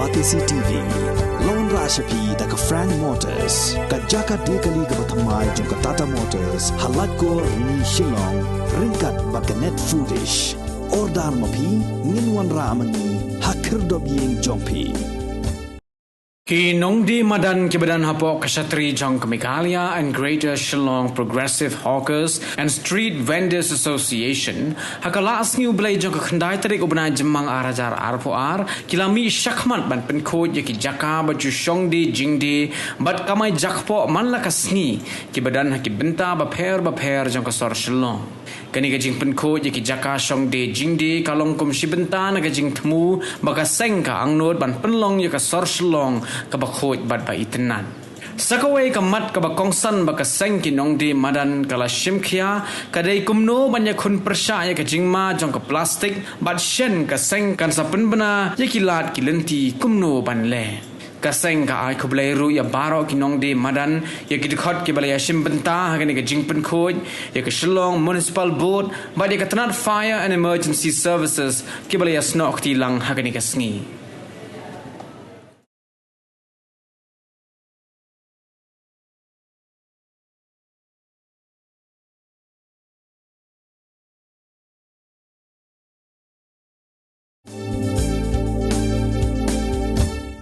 Batisi TV, Lone Rashapi da ka Frank Motors, ka Jaka Dekali ka Bathamai jong ka Tata Motors, Halat ko ni Shillong, ringkat ba ka Net Foodish, Ordar Mapi, Ninwan Ramani, Hakir Dobyeng Jongpi. Ki Nongdi Madan Kibadan Hapok Kshatri Jong Kamikalia and Greater Shillong Progressive Hawkers and Street Vendors Association Hakalas New Blade Jong Kandai Tarik Ubna Jemang Arajar Arpoar Kilami Shakman Ban Penkod Yaki Jaka Baju Shongdi Jingdi Bat Kamai Jakpo Manla Kasni Kibadan Hakibenta Baper Jong Kasor Shillong Kani gajing penkod yaki Jaka Shongdi Jingdi Kalong Kum Shibenta na gajing temu Baka Sengka Angnod Ban Penlong Yaka Sor Shillong Kabakhoit Bat Ba Itenan Sakaway kamat kabakongsan baka sengki nongdi madan kala shimkia kadai kumno banya kun persya ya kajingma jong ka plastik bat shen ka seng kan sa penbena ya kilat kilenti kumno ban le kaseng ka ai kublai ru ya baro ki nongdi madan ya kidkhot ki balaya shimbenta hagani ka jingpen khoj ya ka Shillong Municipal Board ba ya ka Tanat Fire and Emergency Services ki balaya snok ti lang hagani ka sngi